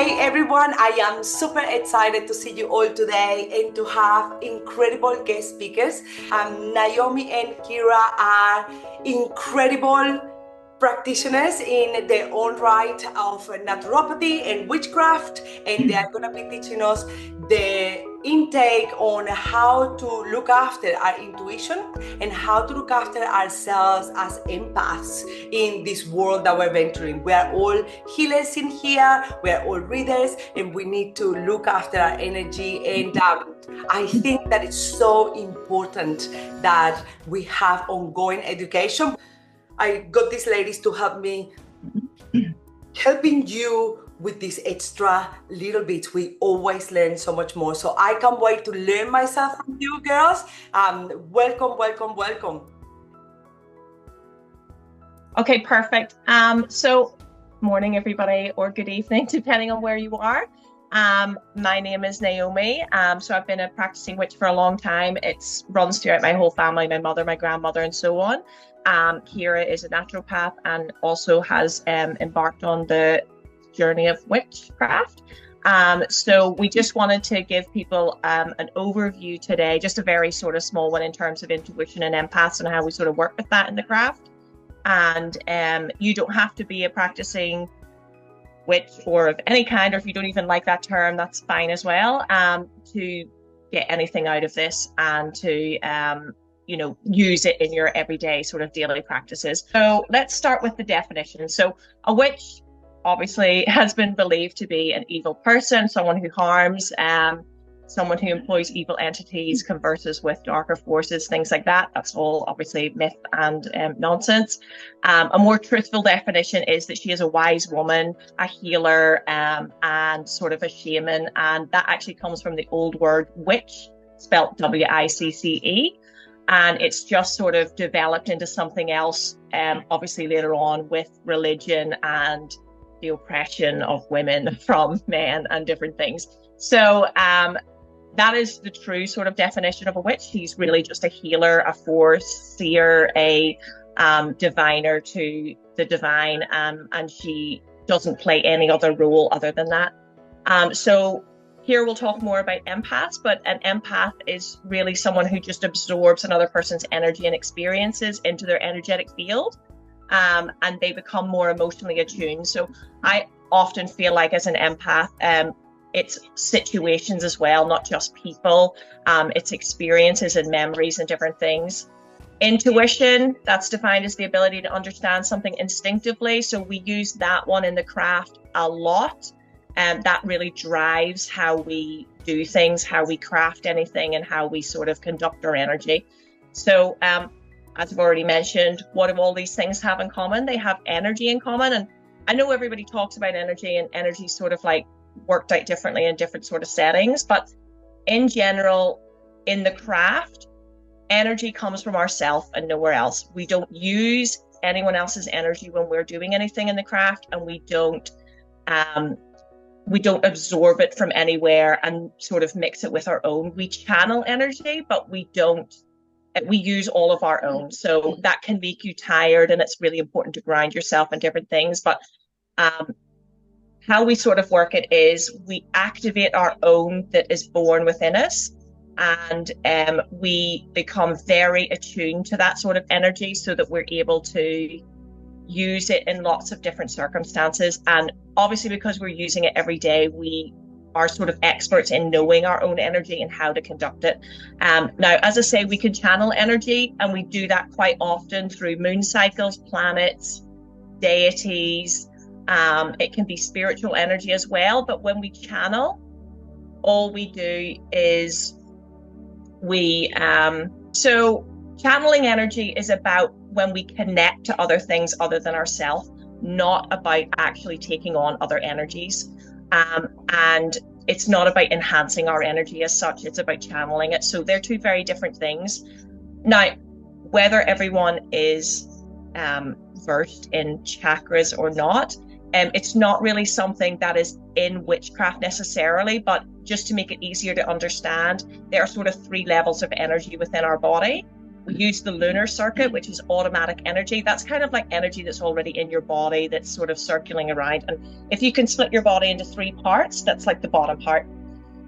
Hey everyone, I am super excited to see you all today and to have incredible guest speakers. Naomi and Ciera are incredible practitioners in their own right of naturopathy and witchcraft, and they are going to be teaching us the intake on how to look after our intuition and how to look after ourselves as empaths in this world that we're venturing. We are all healers in here, we are all readers, and we need to look after our energy. And I think that it's so important that we have ongoing education. I got these ladies to help me, helping you with this extra little bit. We always learn so much more. So I can't wait to learn myself from you girls. Welcome, welcome, welcome. Okay, perfect. So morning, everybody, or good evening, depending on where you are. My name is Naomi. So I've been a practicing witch for a long time. It runs throughout my whole family, my mother, my grandmother, and so on. Ciera is a naturopath and also has embarked on the journey of witchcraft. So we just wanted to give people an overview today, just a very sort of small one in terms of intuition and empaths and how we sort of work with that in the craft. And you don't have to be a practicing witch or of any kind, or if you don't even like that term, that's fine as well, to get anything out of this and to use it in your everyday sort of daily practices. So let's start with the definition. So a witch obviously has been believed to be an evil person, someone who harms, someone who employs evil entities, converses with darker forces, things like that. That's all obviously myth and nonsense. A more truthful definition is that she is a wise woman, a healer, and sort of a shaman. And that actually comes from the old word witch, spelt W-I-C-C-E. And it's just sort of developed into something else, obviously later on with religion and the oppression of women from men and different things. So that is the true sort of definition of a witch. She's really just a healer, a force seer, a diviner to the divine, and she doesn't play any other role other than that. So here we'll talk more about empaths, but an empath is really someone who just absorbs another person's energy and experiences into their energetic field, and they become more emotionally attuned. So I often feel like as an empath, it's situations as well, not just people. It's experiences and memories and different things. Intuition, that's defined as the ability to understand something instinctively. So we use that one in the craft a lot. And that really drives how we do things, how we craft anything, and how we sort of conduct our energy. So as I've already mentioned, what do all these things have in common? They have energy in common. And I know everybody talks about energy, and energy sort of like worked out differently in different sort of settings. But in general, in the craft, energy comes from ourselves and nowhere else. We don't use anyone else's energy when we're doing anything in the craft, and we don't absorb it from anywhere and sort of mix it with our own. We channel energy, but we use all of our own. So that can make you tired, and it's really important to ground yourself in different things. But how we sort of work it is we activate our own that is born within us, and we become very attuned to that sort of energy so that we're able to use it in lots of different circumstances. And obviously because we're using it every day, we are sort of experts in knowing our own energy and how to conduct it. Now, as I say, we can channel energy, and we do that quite often through moon cycles, planets, deities. It can be spiritual energy as well. But when we channel, all we do is so channeling energy is about when we connect to other things other than ourselves, not about actually taking on other energies. And it's not about enhancing our energy as such, it's about channeling it. So they're two very different things. Now, whether everyone is versed in chakras or not, it's not really something that is in witchcraft necessarily, but just to make it easier to understand, there are sort of 3 levels of energy within our body. We use the lunar circuit, which is automatic energy. That's kind of like energy that's already in your body that's sort of circling around. And if you can split your body into 3 parts, that's like the bottom part.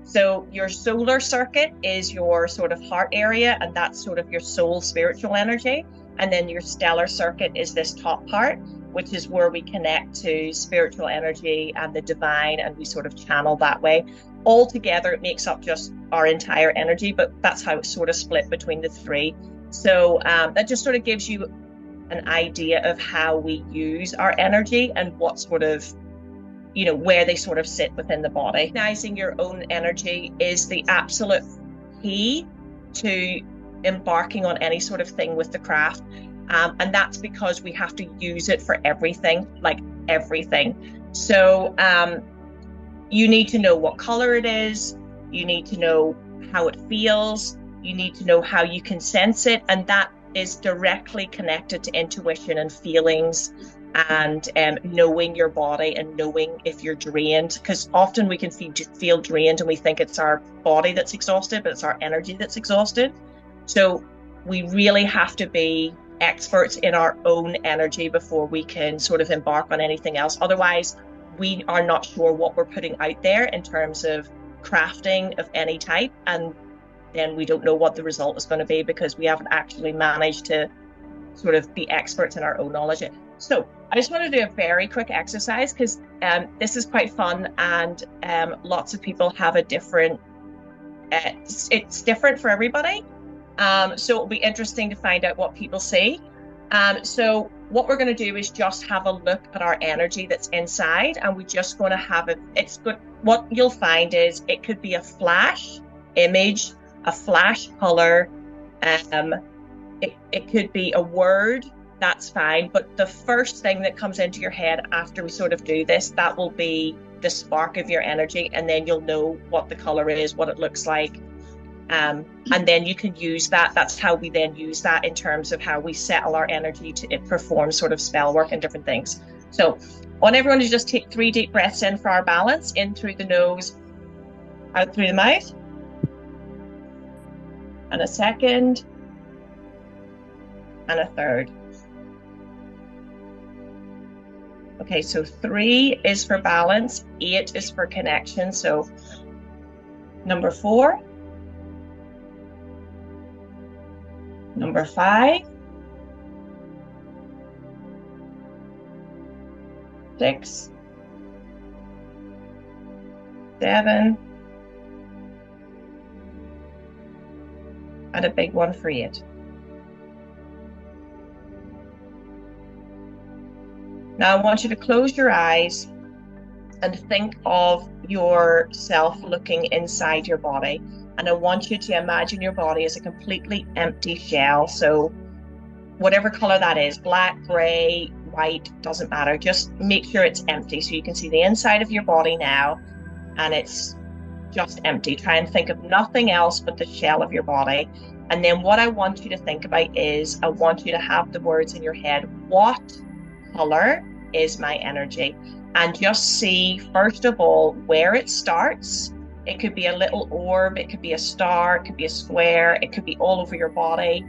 So your solar circuit is your sort of heart area, and that's sort of your soul spiritual energy. And then your stellar circuit is this top part, which is where we connect to spiritual energy and the divine, and we sort of channel that way. All together, it makes up just our entire energy, but that's how it's sort of split between the 3. So that just sort of gives you an idea of how we use our energy and what sort of, you know, where they sort of sit within the body. Recognizing your own energy is the absolute key to embarking on any sort of thing with the craft. And that's because we have to use it for everything, like everything. So you need to know what color it is. You need to know how it feels. You need to know how you can sense it. And that is directly connected to intuition and feelings and knowing your body and knowing if you're drained. Because often we can feel drained and we think it's our body that's exhausted, but it's our energy that's exhausted. So we really have to be experts in our own energy before we can sort of embark on anything else. Otherwise, we are not sure what we're putting out there in terms of crafting of any type, and then we don't know what the result is going to be because we haven't actually managed to sort of be experts in our own knowledge. So I just want to do a very quick exercise because this is quite fun, and lots of people have a different, it's different for everybody. So it'll be interesting to find out what people see. So what we're going to do is just have a look at our energy that's inside, and we're just going to have it. It's good. What you'll find is it could be a flash image, a flash color. It could be a word. That's fine. But the first thing that comes into your head after we sort of do this, that will be the spark of your energy, and then you'll know what the color is, what it looks like. And then you can use that. That's how we then use that in terms of how we settle our energy to perform sort of spell work and different things. So I want everyone to just take 3 deep breaths in for our balance, in through the nose, out through the mouth. And a second. And a third. Okay, so 3 is for balance, 8 is for connection. So number 4. Number 5, 6, 7, and a big one for 8. Now I want you to close your eyes and think of yourself looking inside your body. And I want you to imagine your body as a completely empty shell. So whatever color that is, black, gray, white, doesn't matter. Just make sure it's empty so you can see the inside of your body now, and it's just empty. Try and think of nothing else but the shell of your body. And then what I want you to think about is I want you to have the words in your head. What color is my energy? And just see, first of all, where it starts. It could be a little orb, it could be a star, it could be a square, it could be all over your body.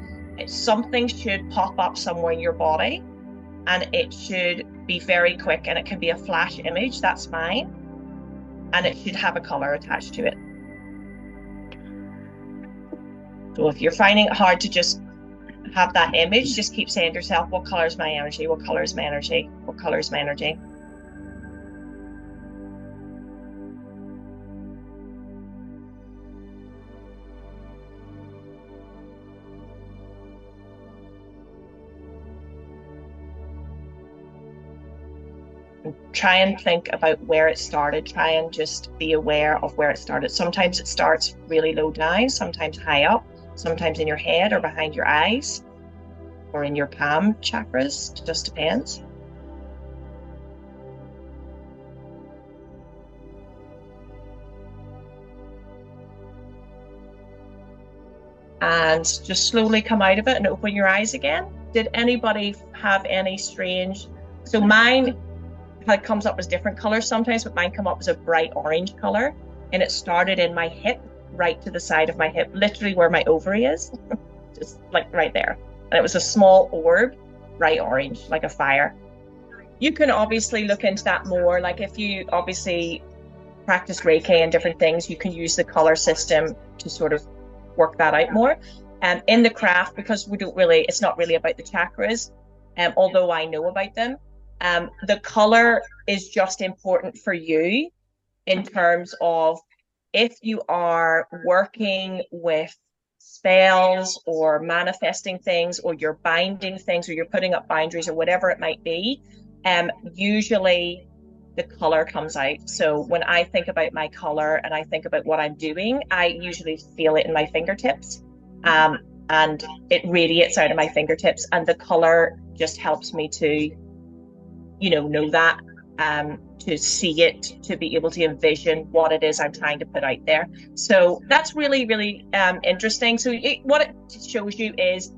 Something should pop up somewhere in your body, and it should be very quick, and it can be a flash image, that's fine. And it should have a color attached to it. So if you're finding it hard to just have that image, just keep saying to yourself, what color is my energy? What color is my energy? What color is my energy? Try and think about where it started. Try and just be aware of where it started. Sometimes it starts really low down, sometimes high up, sometimes in your head or behind your eyes or in your palm chakras. It just depends. And just slowly come out of it and open your eyes again. Did anybody have any strange? So mine comes up as different colors sometimes, but mine come up as a bright orange color, and it started in my hip, right to the side of my hip, literally where my ovary is. just like right there. And it was a small orb, bright orange, like a fire. You can obviously look into that more. Like if you obviously practice Reiki and different things, you can use the color system to sort of work that out more. In the craft, because it's not really about the chakras, although I know about them, the color is just important for you in terms of if you are working with spells or manifesting things, or you're binding things, or you're putting up boundaries, or whatever it might be, usually the color comes out. So when I think about my color and I think about what I'm doing, I usually feel it in my fingertips, and it radiates out of my fingertips, and the color just helps me to, know that, to see it, to be able to envision what it is I'm trying to put out there. So that's really, really interesting. So what it shows you is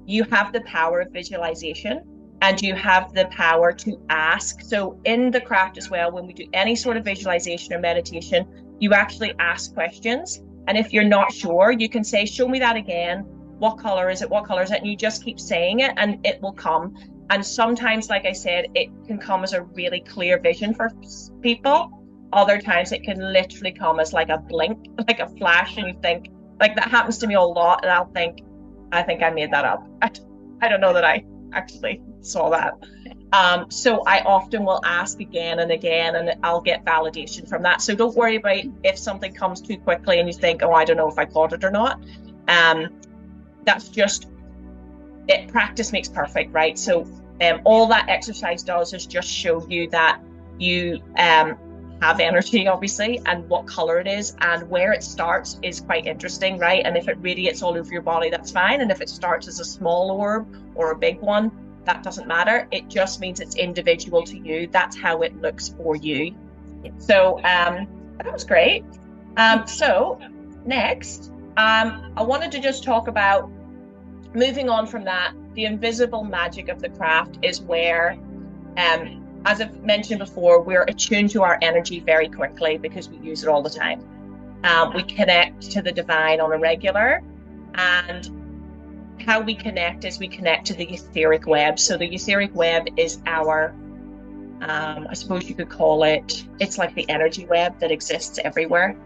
you have the power of visualization, and you have the power to ask. So in the craft as well, when we do any sort of visualization or meditation, you actually ask questions. And if you're not sure, you can say, show me that again. What color is it? What color is it? And you just keep saying it and it will come. And sometimes, like I said, it can come as a really clear vision for people. Other times it can literally come as like a blink, like a flash, and you think, like that happens to me a lot, and I'll think, I think I made that up. I don't know that I actually saw that. So I often will ask again and again, and I'll get validation from that. So don't worry about if something comes too quickly and you think, oh, I don't know if I caught it or not. That's just it. Practice makes perfect, right? So all that exercise does is just show you that you have energy, obviously, and what color it is, and where it starts is quite interesting, right? And if it radiates all over your body, that's fine. And if it starts as a small orb or a big one, that doesn't matter. It just means it's individual to you. That's how it looks for you. So that was great. So next, I wanted to just talk about, moving on from that, the invisible magic of the craft is where, as I've mentioned before, we're attuned to our energy very quickly because we use it all the time. We connect to the divine on a regular, and how we connect is we connect to the etheric web. So the etheric web is our, I suppose you could call it, it's like the energy web that exists everywhere.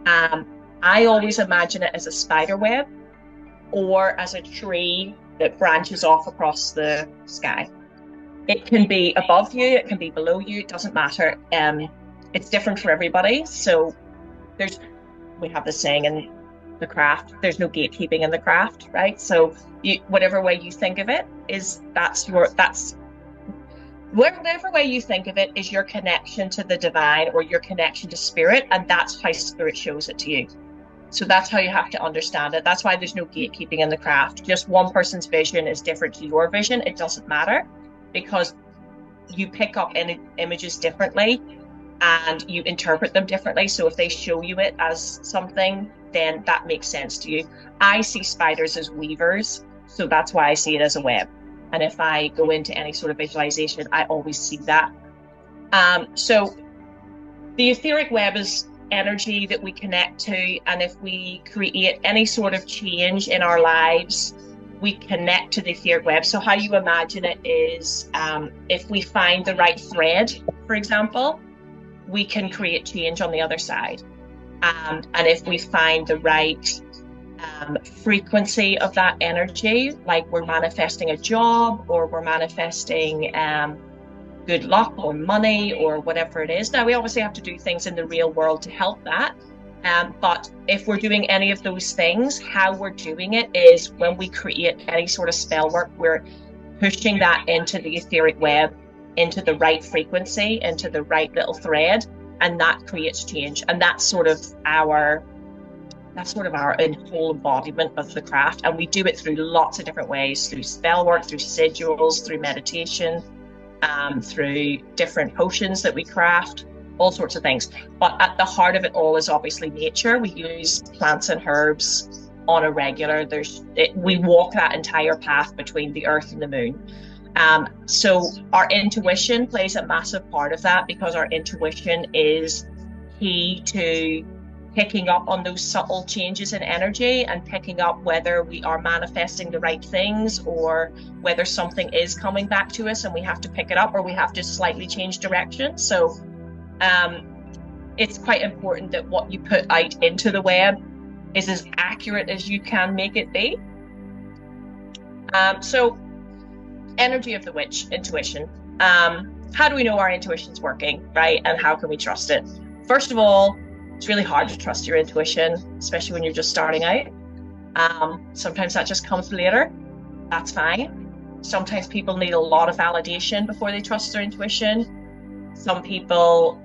I always imagine it as a spider web or as a tree that branches off across the sky. It can be above you, it can be below you, it doesn't matter. It's different for everybody. So we have this saying in the craft, there's no gatekeeping in the craft, right? So whatever way you think of it is, whatever way you think of it is your connection to the divine or your connection to spirit, and that's how spirit shows it to you. So that's how you have to understand it. That's why there's no gatekeeping in the craft. Just one person's vision is different to your vision. It doesn't matter, because you pick up images differently and you interpret them differently. So if they show you it as something, then that makes sense to you. I see spiders as weavers, so that's why I see it as a web. And if I go into any sort of visualization, I always see that. So the etheric web is energy that we connect to, and if we create any sort of change in our lives, we connect to the etheric web. So how you imagine it is, if we find the right thread, for example, we can create change on the other side. And if we find the right frequency of that energy, like we're manifesting a job, or we're manifesting good luck or money or whatever it is. Now, we obviously have to do things in the real world to help that. But if we're doing any of those things, how we're doing it is when we create any sort of spell work, we're pushing that into the etheric web, into the right frequency, into the right little thread, and that creates change. And that's sort of our whole embodiment of the craft. And we do it through lots of different ways, through spell work, through sigils, through meditation, through different potions that we craft, all sorts of things. But at the heart of it all is obviously nature. We use plants and herbs on a regular. We walk that entire path between the earth and the moon. So our intuition plays a massive part of that, because our intuition is key to picking up on those subtle changes in energy and picking up whether we are manifesting the right things or whether something is coming back to us and we have to pick it up or we have to slightly change direction. So it's quite important that what you put out into the web is as accurate as you can make it be. So energy of the witch, intuition. How do we know our intuition's working, right? And how can we trust it? First of all, it's really hard to trust your intuition, especially when you're just starting out. Sometimes that just comes later. That's fine. Sometimes people need a lot of validation before they trust their intuition. Some people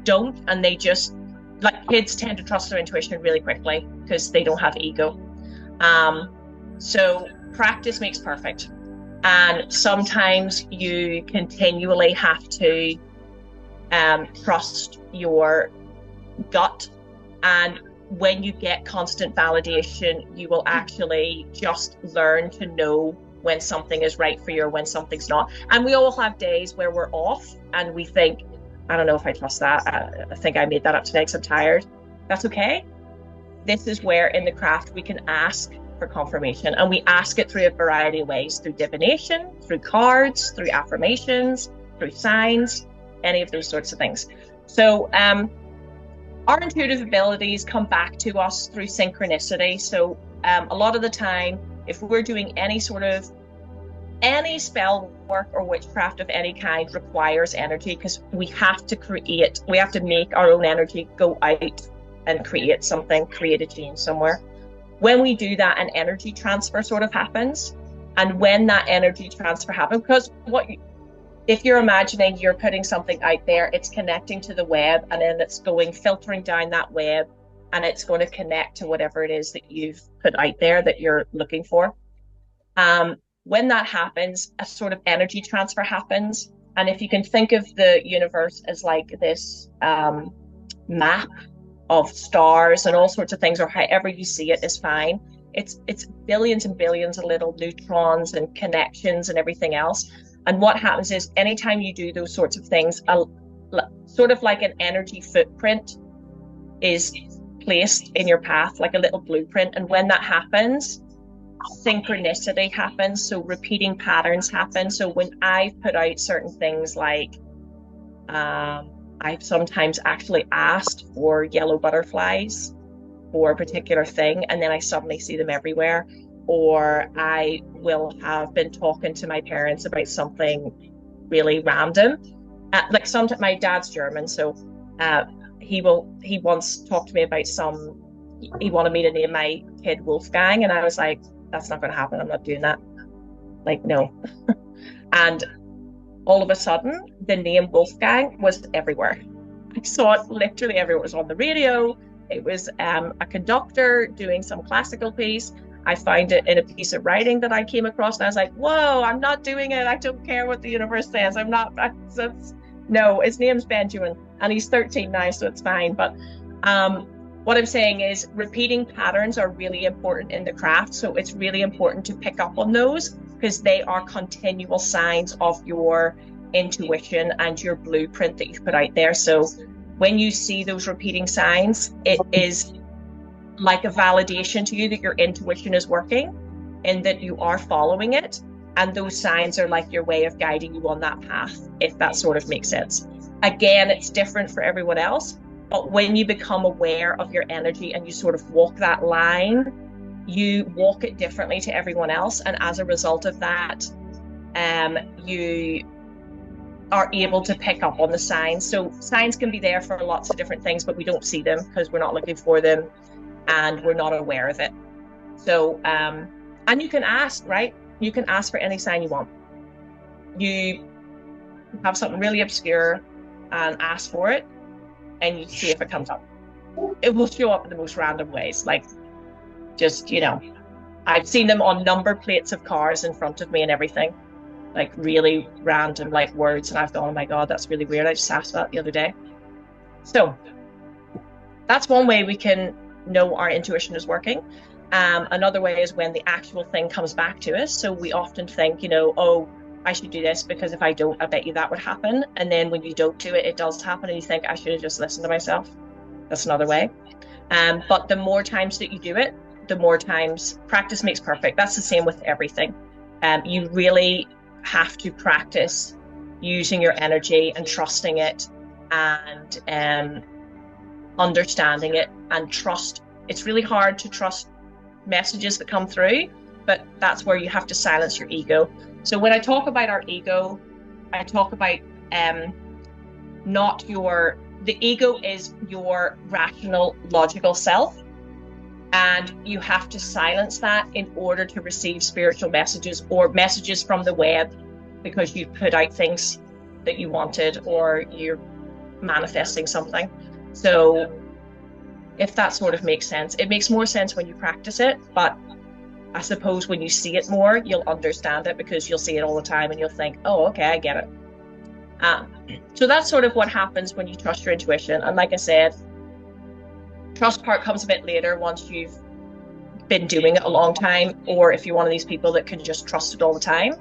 don't, and they just, like kids tend to trust their intuition really quickly because they don't have ego. So practice makes perfect. And sometimes you continually have to trust your gut, and when you get constant validation, you will actually just learn to know when something is right for you or when something's not. And we all have days where we're off and we think, I don't know if I trust that. I think I made that up today because I'm tired. That's okay. This is where in the craft we can ask for confirmation, and we ask it through a variety of ways, through divination, through cards, through affirmations, through signs, any of those sorts of things. So our intuitive abilities come back to us through synchronicity. So a lot of the time, if we're doing any spell work or witchcraft of any kind, requires energy, because we have to make our own energy go out and create something, create a change somewhere. When we do that, an energy transfer sort of happens. And when that energy transfer happens, because if you're imagining you're putting something out there, it's connecting to the web, and then it's filtering down that web, and it's going to connect to whatever it is that you've put out there that you're looking for. When that happens, a sort of energy transfer happens. And if you can think of the universe as like this map of stars and all sorts of things, or however you see it is fine. It's billions and billions of little neutrons and connections and everything else. And what happens is anytime you do those sorts of things, sort of like an energy footprint is placed in your path, like a little blueprint. And when that happens, synchronicity happens. So repeating patterns happen. So when I've put out certain things, like I've sometimes actually asked for yellow butterflies for a particular thing, and then I suddenly see them everywhere. Or I will have been talking to my parents about something really random. Like sometimes my dad's German, so he once talked to me about he wanted me to name my kid Wolfgang, and I was like, that's not going to happen. I'm not doing that. Like, no. And all of a sudden, the name Wolfgang was everywhere. I saw it literally everywhere. It was on the radio. It was a conductor doing some classical piece. I found it in a piece of writing that I came across, and I was like, whoa, I'm not doing it. I don't care what the universe says. No, his name's Benjamin, and he's 13 now, so it's fine. But what I'm saying is repeating patterns are really important in the craft. So it's really important to pick up on those, because they are continual signs of your intuition and your blueprint that you've put out there. So when you see those repeating signs, it is like a validation to you that your intuition is working and that you are following it. And those signs are like your way of guiding you on that path, if that sort of makes sense. Again, it's different for everyone else, but when you become aware of your energy and you sort of walk that line, you walk it differently to everyone else. And as a result of that, you are able to pick up on the signs. So signs can be there for lots of different things, but we don't see them because we're not looking for them and we're not aware of it. So, and you can ask, right? You can ask for any sign you want. You have something really obscure and ask for it, and you see if it comes up. It will show up in the most random ways, like just, I've seen them on number plates of cars in front of me and everything, like really random, like words. And I've thought, oh my God, that's really weird. I just asked that the other day. So that's one way we can know our intuition is working. Another way is when the actual thing comes back to us. So we often think, oh, I should do this because if I don't, I bet you that would happen. And then when you don't do it, it does happen. And you think, I should have just listened to myself. That's another way. But the more times that you do it, the more times practice makes perfect. That's the same with everything. You really have to practice using your energy and trusting it, and understanding it, and trust. It's really hard to trust messages that come through, but that's where you have to silence your ego. So when I talk about our ego, I talk about the ego is your rational, logical self. And you have to silence that in order to receive spiritual messages or messages from the web, because you put out things that you wanted or you're manifesting something. So if that sort of makes sense, it makes more sense when you practice it. But I suppose when you see it more, you'll understand it, because you'll see it all the time and you'll think, oh, okay, I get it. So that's sort of what happens when you trust your intuition. And like I said, trust part comes a bit later, once you've been doing it a long time, or if you're one of these people that can just trust it all the time,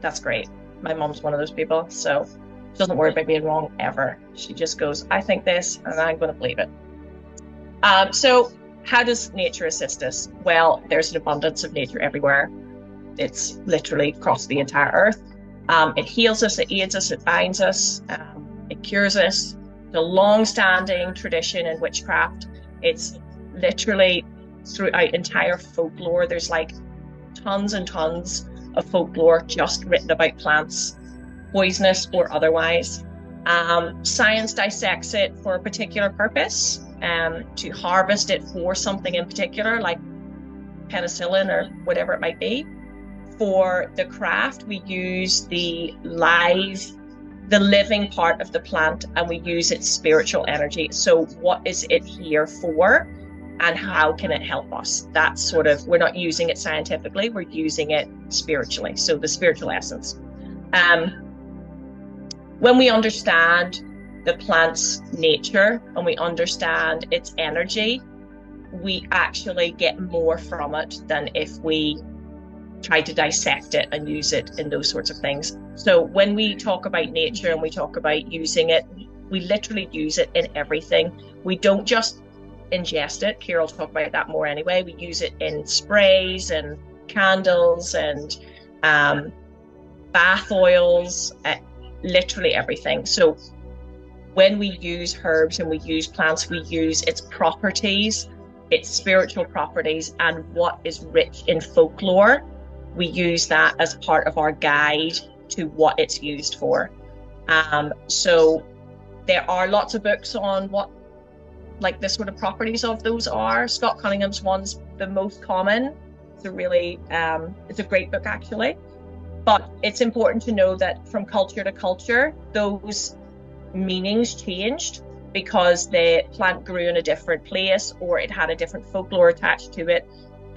that's great. My mom's one of those people, so she doesn't worry about being wrong ever. She just goes, I think this, and I'm going to believe it. So how does nature assist us? Well, there's an abundance of nature everywhere. It's literally across the entire earth. It heals us, it aids us, it binds us, it cures us. The long-standing tradition in witchcraft, it's literally throughout entire folklore. There's like tons and tons of folklore just written about plants, poisonous or otherwise. Science dissects it for a particular purpose, to harvest it for something in particular, like penicillin or whatever it might be. For the craft, we use the living part of the plant, and we use its spiritual energy. So what is it here for, and how can it help us? That's sort of, we're not using it scientifically, we're using it spiritually. So the spiritual essence. When we understand the plant's nature and we understand its energy, we actually get more from it than if we try to dissect it and use it in those sorts of things. So when we talk about nature and we talk about using it, we literally use it in everything. We don't just ingest it. Ciera will talk about that more anyway. We use it in sprays and candles and bath oils, literally everything. So when we use herbs and we use plants, we use its properties, its spiritual properties, and what is rich in folklore. We use that as part of our guide to what it's used for. So there are lots of books on what like the sort of properties of those are. Scott Cunningham's one's the most common. It's a really, it's a great book actually. But it's important to know that from culture to culture, those meanings changed because the plant grew in a different place or it had a different folklore attached to it.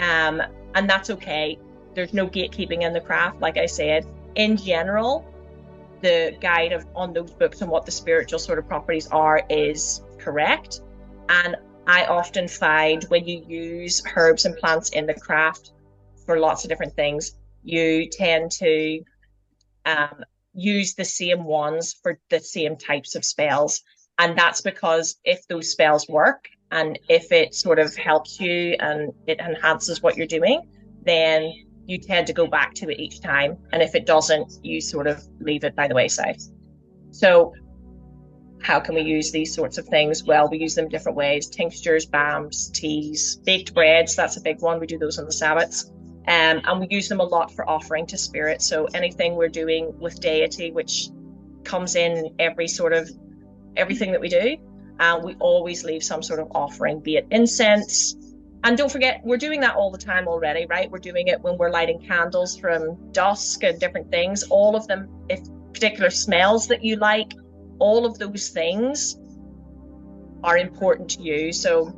And that's okay. There's no gatekeeping in the craft. Like I said, in general, the guide on those books and what the spiritual sort of properties are is correct. And I often find when you use herbs and plants in the craft for lots of different things, you tend to use the same ones for the same types of spells. And that's because if those spells work and if it sort of helps you and it enhances what you're doing, then you tend to go back to it each time. And if it doesn't, you sort of leave it by the wayside. So how can we use these sorts of things? Well, we use them different ways: tinctures, balms, teas, baked breads. That's a big one. We do those on the Sabbats. And we use them a lot for offering to spirit. So anything we're doing with deity, which comes in everything that we do, we always leave some sort of offering, be it incense. And don't forget, we're doing that all the time already, right? We're doing it when we're lighting candles from dusk and different things. All of them, if particular smells that you like, all of those things are important to you. So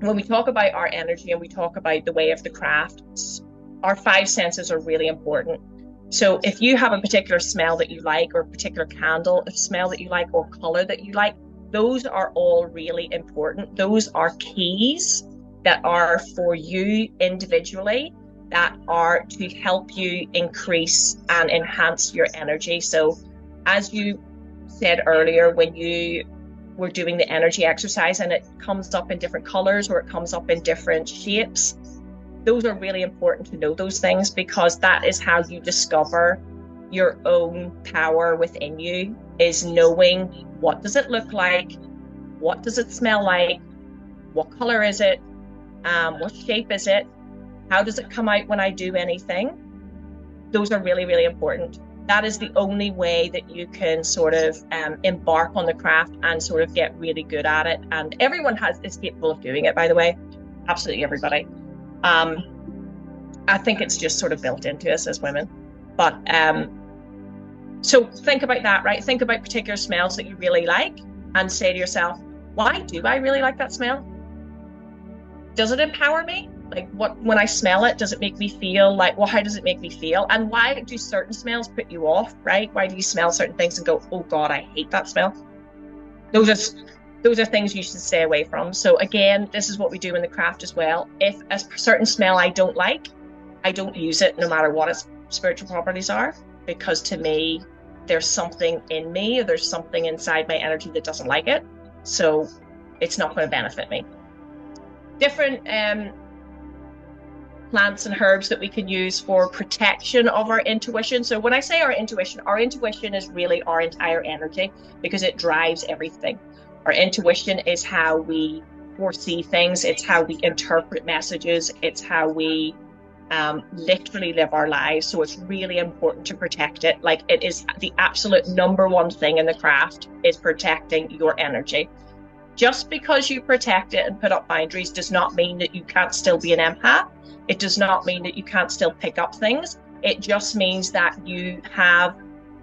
when we talk about our energy and we talk about the way of the craft, our five senses are really important. So if you have a particular smell that you like, or a particular candle, a smell that you like, or color that you like, those are all really important. Those are keys that are for you individually, that are to help you increase and enhance your energy. So as you said earlier, when you we're doing the energy exercise and it comes up in different colors or it comes up in different shapes. Those are really important to know those things, because that is how you discover your own power within you, is knowing what does it look like, what does it smell like, what color is it, what shape is it, how does it come out when I do anything. Those are really, really important. That is the only way that you can sort of embark on the craft and sort of get really good at it. And everyone is capable of doing it, by the way, absolutely everybody. I think it's just sort of built into us as women. But so think about that, right? Think about particular smells that you really like and say to yourself, why do I really like that smell? Does it empower me? Like, when I smell it, does it make me feel like, well, how does it make me feel? And why do certain smells put you off, right? Why do you smell certain things and go, oh God, I hate that smell? Those are things you should stay away from. So again, this is what we do in the craft as well. If a certain smell I don't like, I don't use it no matter what its spiritual properties are, because to me, there's something in me, or there's something inside my energy that doesn't like it. So it's not going to benefit me. Different plants and herbs that we can use for protection of our intuition. So when I say our intuition is really our entire energy, because it drives everything. Our intuition is how we foresee things. It's how we interpret messages. It's how we literally live our lives. So it's really important to protect it. Like, it is the absolute number one thing in the craft, is protecting your energy. Just because you protect it and put up boundaries does not mean that you can't still be an empath. It does not mean that you can't still pick up things. It just means that you have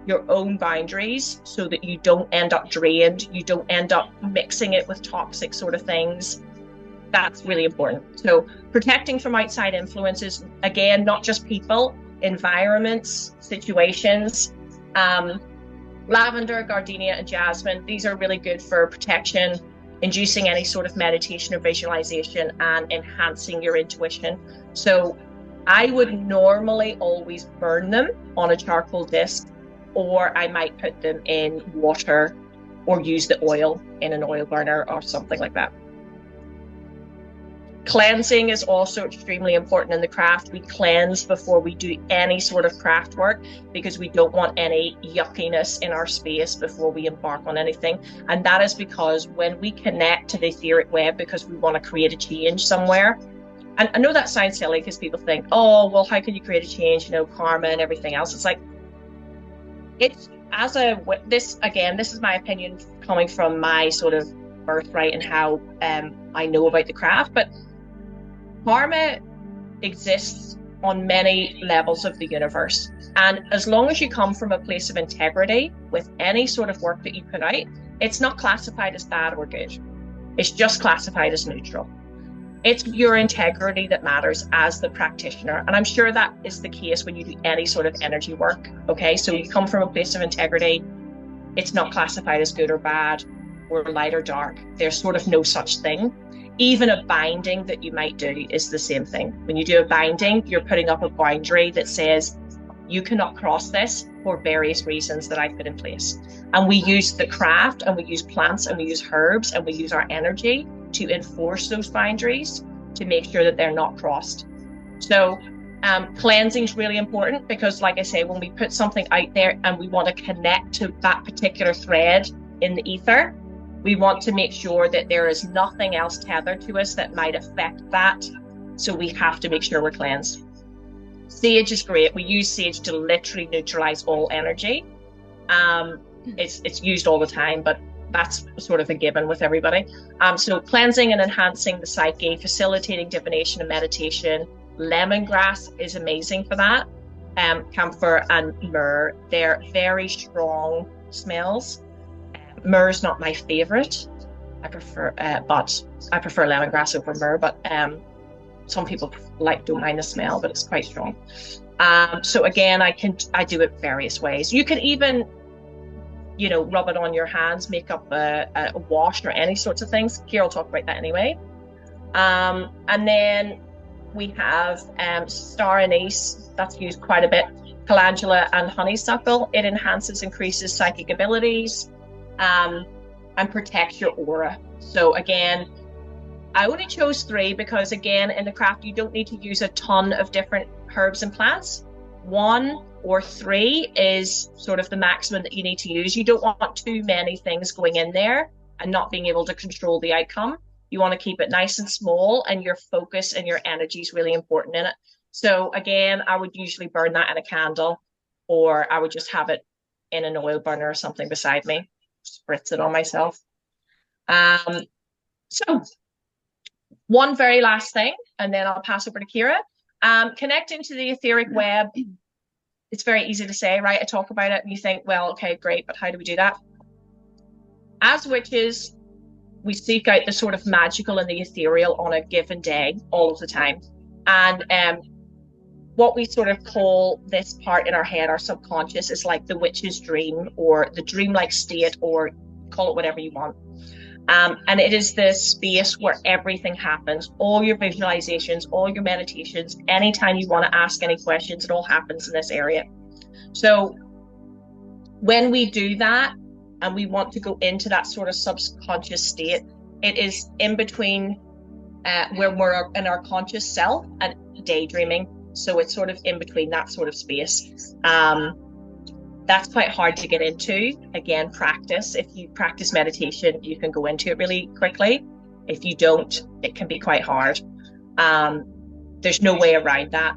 your own boundaries so that you don't end up drained, you don't end up mixing it with toxic sort of things. That's really important. So protecting from outside influences, again, not just people, environments, situations. Lavender, gardenia, and jasmine, these are really good for protection, inducing any sort of meditation or visualization, and enhancing your intuition. So I would normally always burn them on a charcoal disc, or I might put them in water or use the oil in an oil burner or something like that. Cleansing is also extremely important in the craft. We cleanse before we do any sort of craft work, because we don't want any yuckiness in our space before we embark on anything. And that is because when we connect to the etheric web, because we want to create a change somewhere, and I know that sounds silly because people think, oh, well, how can you create a change, karma and everything else. It's like, this is my opinion coming from my sort of birthright and how I know about the craft, but karma exists on many levels of the universe. And as long as you come from a place of integrity with any sort of work that you put out, it's not classified as bad or good. It's just classified as neutral. It's your integrity that matters as the practitioner. And I'm sure that is the case when you do any sort of energy work. Okay, so you come from a place of integrity. It's not classified as good or bad or light or dark. There's sort of no such thing. Even a binding that you might do is the same thing. When you do a binding, you're putting up a boundary that says, you cannot cross this for various reasons that I put in place. And we use the craft, and we use plants, and we use herbs, and we use our energy to enforce those boundaries, to make sure that they're not crossed. So cleansing is really important, because like I say, when we put something out there and we want to connect to that particular thread in the ether, we want to make sure that there is nothing else tethered to us that might affect that. So we have to make sure we're cleansed. Sage is great. We use sage to literally neutralize all energy. It's used all the time, but that's sort of a given with everybody. So cleansing and enhancing the psyche, facilitating divination and meditation. Lemongrass is amazing for that. Camphor and myrrh, they're very strong smells. Myrrh is not my favorite. I prefer lemongrass over myrrh, but some people don't mind the smell, but it's quite strong. So again, I do it various ways. You can even, rub it on your hands, make up a wash or any sorts of things. Ciera will talk about that anyway. And then we have star anise, that's used quite a bit. Calendula and honeysuckle, it increases psychic abilities. and protects your aura. So again, I only chose 3 because, again, in the craft, you don't need to use a ton of different herbs and plants. 1 or 3 is sort of the maximum that you need to use. You don't want too many things going in there and not being able to control the outcome. You want to keep it nice and small, and your focus and your energy is really important in it. So again, I would usually burn that in a candle, or I would just have it in an oil burner or something beside me, spritz it on myself. So one very last thing, and then I'll pass over to Ciera. Connecting to the etheric web, it's very easy to say, right? I talk about it and you think, well, okay, great, but how do we do that? As witches, we seek out the sort of magical and the ethereal on a given day, all of the time. And what we sort of call this part in our head, our subconscious, is like the witch's dream, or the dreamlike state, or call it whatever you want. And it is the space where everything happens, all your visualizations, all your meditations, anytime you want to ask any questions, it all happens in this area. So when we do that and we want to go into that sort of subconscious state, it is in between where we're in our conscious self and daydreaming. So it's sort of in between that sort of space. That's quite hard to get into. Again, practice. If you practice meditation, you can go into it really quickly. If you don't, it can be quite hard. There's no way around that.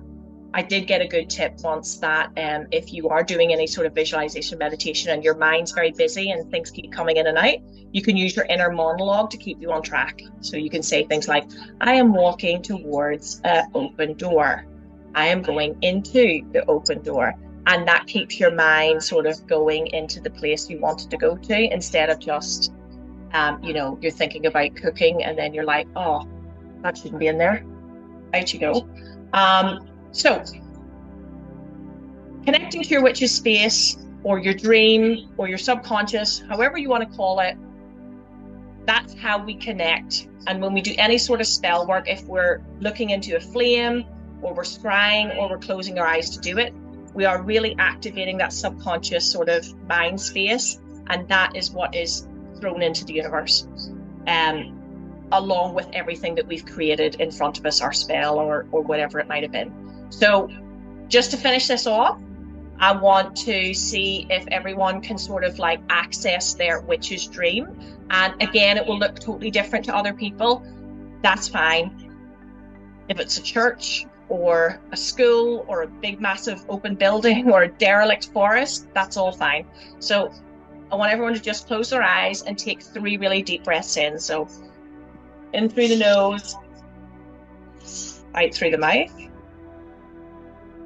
I did get a good tip once that if you are doing any sort of visualization meditation and your mind's very busy and things keep coming in and out, you can use your inner monologue to keep you on track. So you can say things like, I am walking towards an open door. I am going into the open door. And that keeps your mind sort of going into the place you wanted to go to, instead of just, you're thinking about cooking and then you're like, oh, that shouldn't be in there. Out you go. So connecting to your witch's space, or your dream, or your subconscious, however you want to call it, that's how we connect. And when we do any sort of spell work, if we're looking into a flame, or we're scrying, or we're closing our eyes to do it, we are really activating that subconscious sort of mind space, and that is what is thrown into the universe, along with everything that we've created in front of us, our spell or whatever it might have been. So just to finish this off, I want to see if everyone can sort of like access their witch's dream. And again, it will look totally different to other people. That's fine. If it's a church, or a school, or a big massive open building, or a derelict forest, that's all fine. So I want everyone to just close their eyes and take 3 really deep breaths in. So in through the nose, out through the mouth.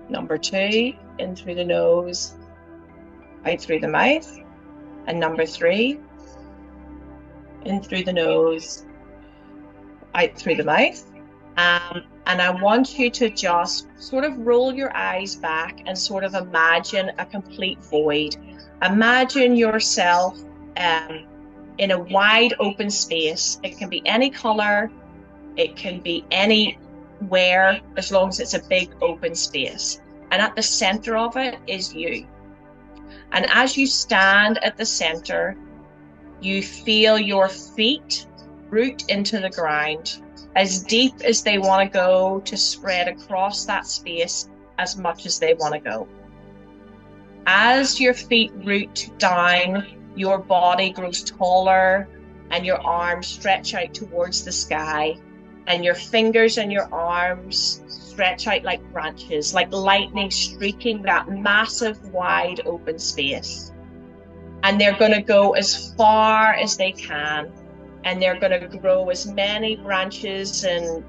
Number 2, in through the nose, out through the mouth. And number 3, in through the nose, out through the mouth. And I want you to just sort of roll your eyes back and sort of imagine a complete void. Imagine yourself in a wide open space. It can be any color, it can be anywhere, as long as it's a big open space. And at the center of it is you. And as you stand at the center, you feel your feet root into the ground, as deep as they want to go, to spread across that space as much as they want to go. As your feet root down, your body grows taller and your arms stretch out towards the sky, and your fingers and your arms stretch out like branches, like lightning streaking that massive wide open space. And they're going to go as far as they can. And they're going to grow as many branches and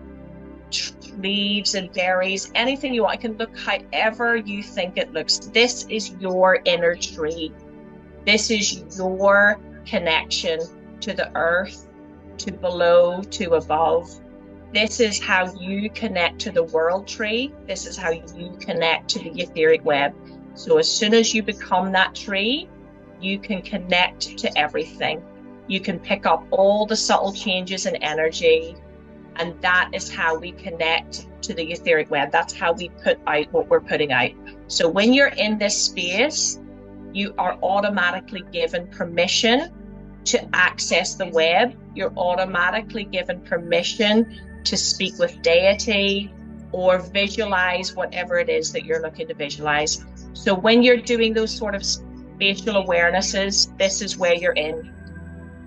leaves and berries, anything you want. It can look however you think it looks. This is your inner tree. This is your connection to the earth, to below, to above. This is how you connect to the world tree. This is how you connect to the etheric web. So as soon as you become that tree, you can connect to everything. You can pick up all the subtle changes in energy, and that is how we connect to the etheric web. That's how we put out what we're putting out. So when you're in this space, you are automatically given permission to access the web, you're automatically given permission to speak with deity or visualize whatever it is that you're looking to visualize. So when you're doing those sort of spatial awarenesses, this is where you're in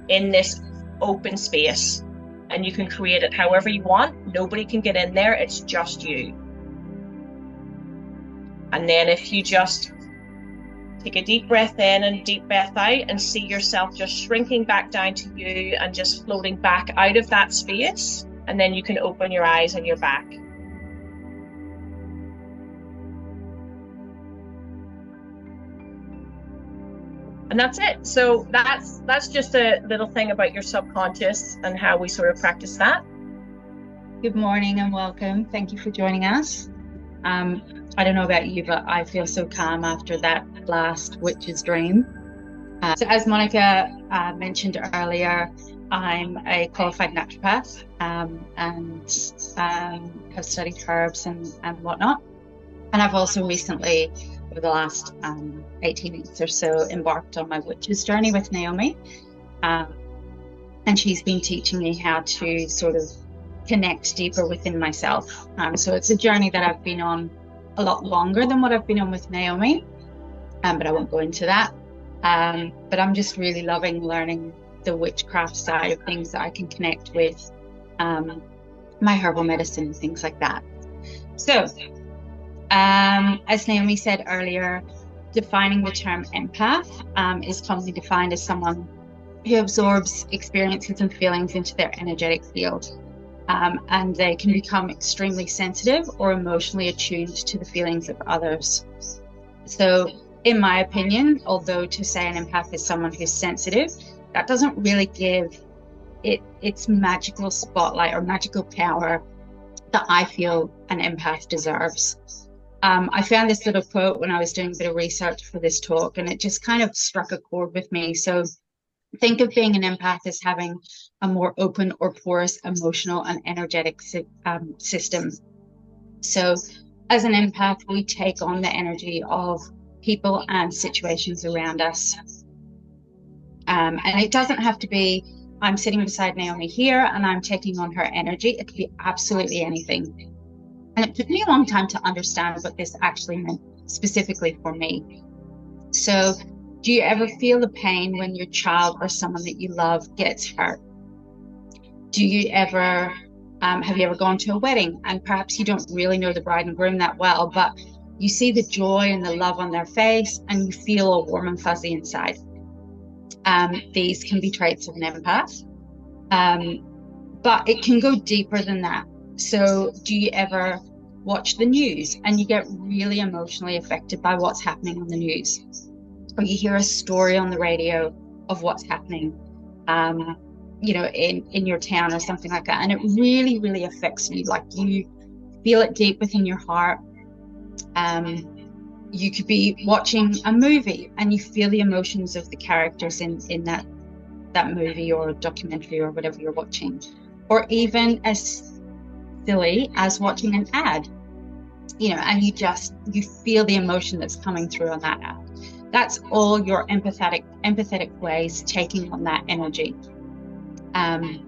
this open space, and you can create it however you want. Nobody can get in there. It's just you. And then if you just take a deep breath in and deep breath out and see yourself just shrinking back down to you and just floating back out of that space, and then you can open your eyes and you're back. And that's it. So that's just a little thing about your subconscious and how we sort of practice that. Good morning and welcome. Thank you for joining us. I don't know about you, but I feel so calm after that last witch's dream. So as Monica mentioned earlier, I'm a qualified naturopath and have studied herbs and whatnot. And I've also recently, over the last 18 months or so, embarked on my witch's journey with Naomi. And she's been teaching me how to sort of connect deeper within myself. So it's a journey that I've been on a lot longer than what I've been on with Naomi, but I won't go into that. But I'm just really loving learning the witchcraft side of things that I can connect with my herbal medicine and things like that. So as Naomi said earlier, defining the term empath is commonly defined as someone who absorbs experiences and feelings into their energetic field. And they can become extremely sensitive or emotionally attuned to the feelings of others. So in my opinion, although to say an empath is someone who's sensitive, that doesn't really give it its magical spotlight or magical power that I feel an empath deserves. I found this little quote when I was doing a bit of research for this talk, and it just kind of struck a chord with me. So think of being an empath as having a more open or porous emotional and energetic system. So as an empath, we take on the energy of people and situations around us. And it doesn't have to be, I'm sitting beside Naomi here and I'm taking on her energy. It could be absolutely anything. And it took me a long time to understand what this actually meant specifically for me. So do you ever feel the pain when your child or someone that you love gets hurt? Do you ever, have you ever gone to a wedding and perhaps you don't really know the bride and groom that well, but you see the joy and the love on their face and you feel all warm and fuzzy inside? These can be traits of an empath, but it can go deeper than that. So do you ever watch the news and you get really emotionally affected by what's happening on the news? Or you hear a story on the radio of what's happening, in your town or something like that, and it really, really affects you. Like you feel it deep within your heart. You could be watching a movie and you feel the emotions of the characters in that movie or documentary or whatever you're watching, or even as silly as watching an ad, and you feel the emotion that's coming through on that ad. That's all your empathetic ways taking on that energy. And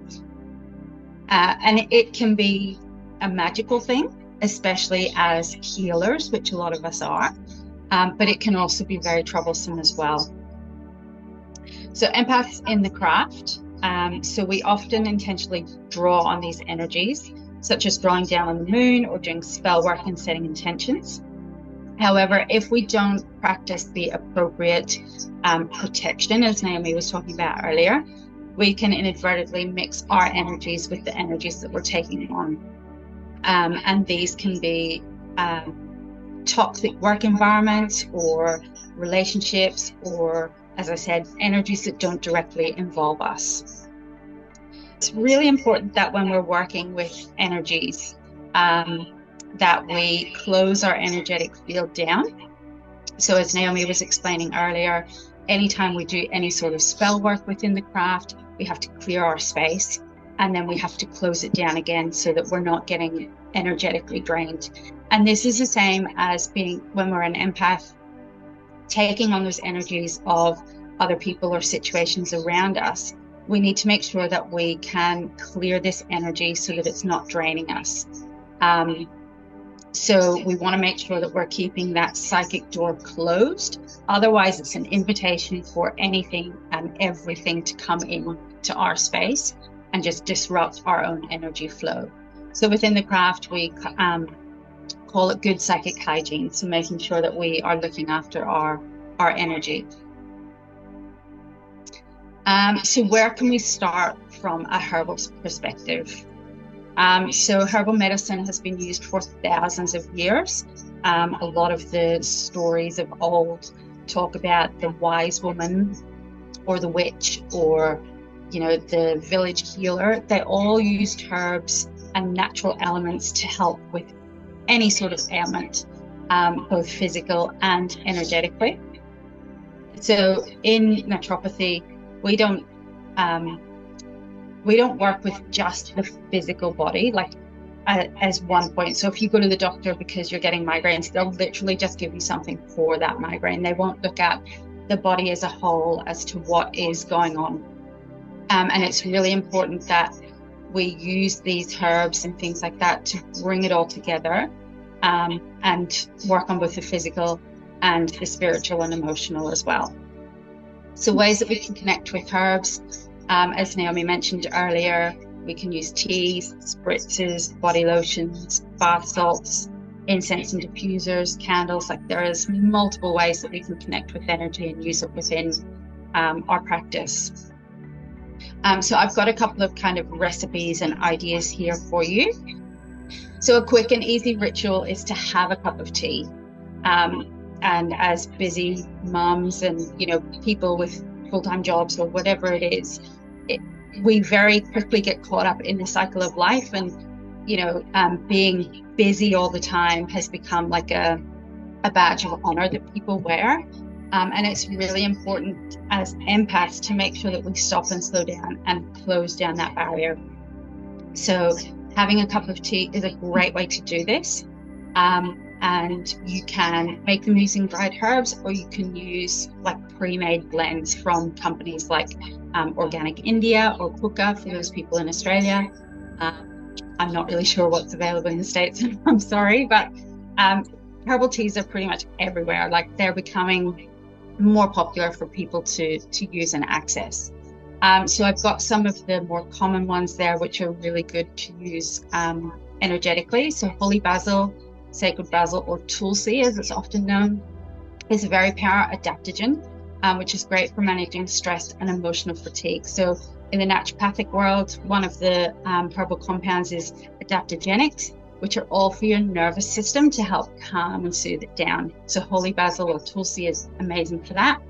it can be a magical thing, especially as healers, which a lot of us are, but it can also be very troublesome as well. So empaths in the craft, so we often intentionally draw on these energies, such as drawing down on the moon or doing spell work and setting intentions. However, if we don't practice the appropriate protection, as Naomi was talking about earlier, we can inadvertently mix our energies with the energies that we're taking on. And these can be toxic work environments or relationships, or, as I said, energies that don't directly involve us. It's really important that when we're working with energies, that we close our energetic field down. So as Naomi was explaining earlier, anytime we do any sort of spell work within the craft, we have to clear our space and then we have to close it down again so that we're not getting energetically drained. And this is the same as being when we're an empath, taking on those energies of other people or situations around us, we need to make sure that we can clear this energy so that it's not draining us. So we want to make sure that we're keeping that psychic door closed. Otherwise, it's an invitation for anything and everything to come in to our space and just disrupt our own energy flow. So within the craft, we call it good psychic hygiene. So making sure that we are looking after our energy. So where can we start from a herbal perspective? So herbal medicine has been used for thousands of years. A lot of the stories of old talk about the wise woman or the witch or, you know, the village healer. They all used herbs and natural elements to help with any sort of ailment, both physical and energetically. So in naturopathy, we don't work with just the physical body, like as one point. So if you go to the doctor because you're getting migraines, they'll literally just give you something for that migraine. They won't look at the body as a whole as to what is going on. And it's really important that we use these herbs and things like that to bring it all together, and work on both the physical and the spiritual and emotional as well. So ways that we can connect with herbs, as Naomi mentioned earlier, we can use teas, spritzes, body lotions, bath salts, incense and diffusers, candles. Like there is multiple ways that we can connect with energy and use it within our practice. So I've got a couple of kind of recipes and ideas here for you. So a quick and easy ritual is to have a cup of tea. And as busy mums and, you know, people with full-time jobs or whatever it is, we very quickly get caught up in the cycle of life, and, you know, being busy all the time has become like a badge of honor that people wear. And it's really important as empaths to make sure that we stop and slow down and close down that barrier. So having a cup of tea is a great way to do this. And you can make them using dried herbs, or you can use like pre-made blends from companies like Organic India or Puka for those people in Australia. I'm not really sure what's available in the States, I'm sorry, but herbal teas are pretty much everywhere. Like they're becoming more popular for people to use and access. So I've got some of the more common ones there, which are really good to use energetically. So holy basil, sacred basil, or tulsi as it's often known, is a very powerful adaptogen, which is great for managing stress and emotional fatigue. So in the naturopathic world, one of the herbal compounds is adaptogenics, which are all for your nervous system to help calm and soothe it down. So holy basil or tulsi is amazing for that.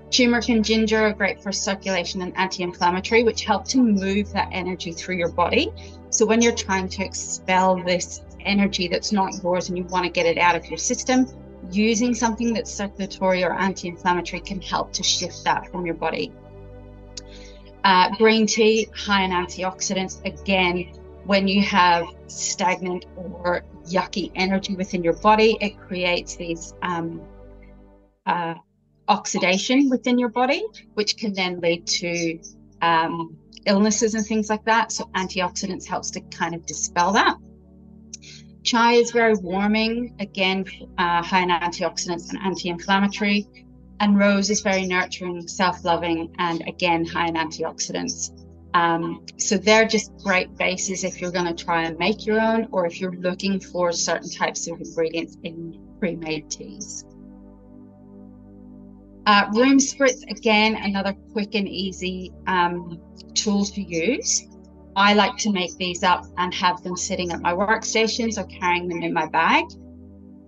Turmeric and ginger are great for circulation and anti-inflammatory, which help to move that energy through your body. So when you're trying to expel this energy that's not yours and you want to get it out of your system, using something that's circulatory or anti-inflammatory can help to shift that from your body. Green tea, high in antioxidants. Again, when you have stagnant or yucky energy within your body, it creates these oxidation within your body, which can then lead to illnesses and things like that. So antioxidants helps to kind of dispel that. Chai is very warming, again, high in antioxidants and anti-inflammatory. And rose is very nurturing, self-loving, and again, high in antioxidants. So they're just great bases if you're going to try and make your own, or if you're looking for certain types of ingredients in pre-made teas. Room spritz, again, another quick and easy tool to use. I like to make these up and have them sitting at my workstations or carrying them in my bag.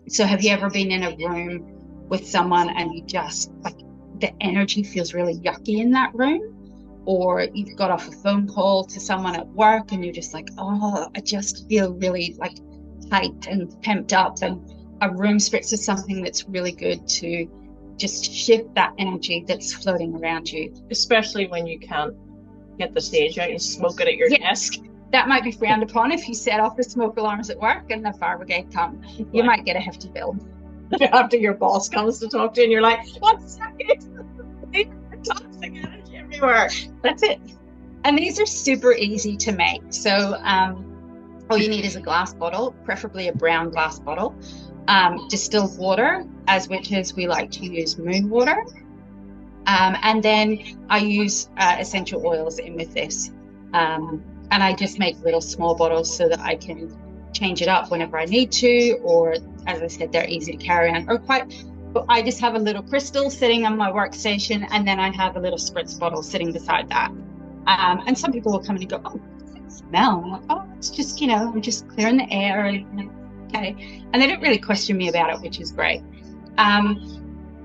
So have you ever been in a room with someone and you just, like, the energy feels really yucky in that room? Or you've got off a phone call to someone at work and you're just like, oh, I just feel really like tight and pumped up. And a room spritz is something that's really good to just shift that energy that's floating around you. Especially when you can't get the stage out and smoke it at your desk. That might be frowned upon if you set off the smoke alarms at work and the fire brigade come. You might get a hefty bill. After your boss comes to talk to you and you're like, 1 second. Toxic energy everywhere. That's it. And these are super easy to make. So all you need is a glass bottle, preferably a brown glass bottle, distilled water. As witches, we like to use moon water. And then I use essential oils in with this. And I just make little small bottles so that I can change it up whenever I need to, or as I said, they're easy to carry around, but I just have a little crystal sitting on my workstation, and then I have a little spritz bottle sitting beside that. And some people will come in and go, oh, what's that smell? I'm like, oh, it's just, I'm just clearing the air, and okay. And they don't really question me about it, which is great.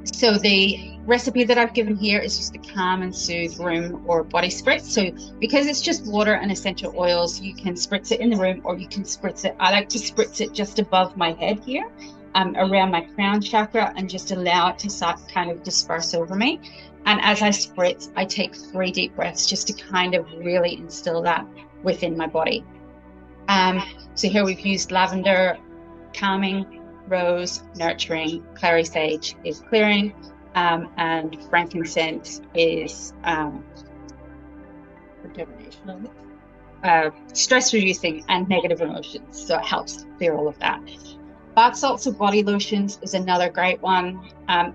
So the recipe that I've given here is just a calm and soothe room or body spritz. So because it's just water and essential oils, you can spritz it in the room, or you can spritz it. I like to spritz it just above my head here, around my crown chakra, and just allow it to kind of disperse over me. And as I spritz, I take 3 deep breaths just to kind of really instill that within my body. So here we've used lavender, calming, rose, nurturing, clary sage is clearing, and frankincense is stress reducing and negative emotions. So it helps clear all of that. Bath salts or body lotions is another great one.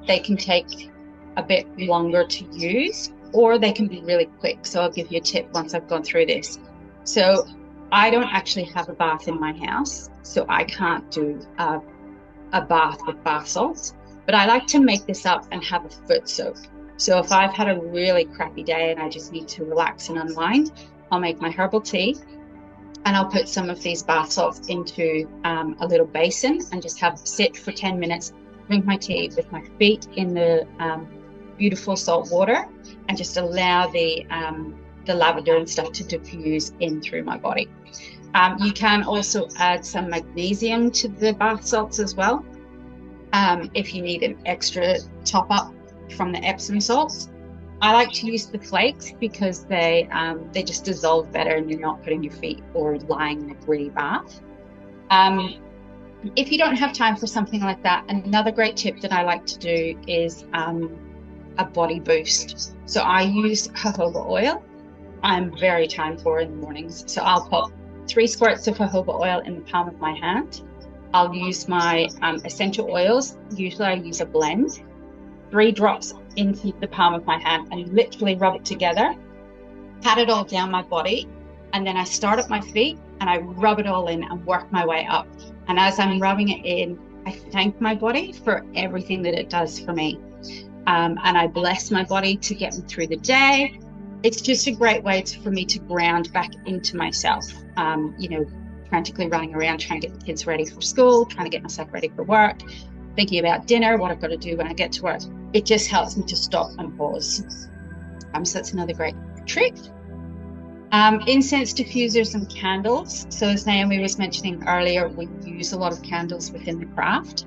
They can take a bit longer to use, or they can be really quick. So I'll give you a tip once I've gone through this. So I don't actually have a bath in my house, so I can't do a bath with bath salts, but I like to make this up and have a foot soak. So if I've had a really crappy day and I just need to relax and unwind, I'll make my herbal tea, and I'll put some of these bath salts into a little basin and just have sit for 10 minutes, drink my tea with my feet in the beautiful salt water, and just allow the lavender and stuff to diffuse in through my body. You can also add some magnesium to the bath salts as well, if you need an extra top up from the Epsom salts. I like to use the flakes because they just dissolve better, and you're not putting your feet or lying in a gritty bath. If you don't have time for something like that, another great tip that I like to do is a body boost. So I use jojoba oil. I'm very time poor in the mornings, so I'll put 3 squirts of jojoba oil in the palm of my hand. I'll use my essential oils. Usually I use a blend. 3 drops into the palm of my hand and literally rub it together, pat it all down my body, and then I start at my feet and I rub it all in and work my way up. And as I'm rubbing it in, I thank my body for everything that it does for me. And I bless my body to get me through the day. It's just a great way for me to ground back into myself. Frantically running around trying to get the kids ready for school, trying to get myself ready for work, thinking about dinner, what I've got to do when I get to work. It just helps me to stop and pause. So that's another great trick. Incense diffusers and candles. So as Naomi was mentioning earlier, we use a lot of candles within the craft.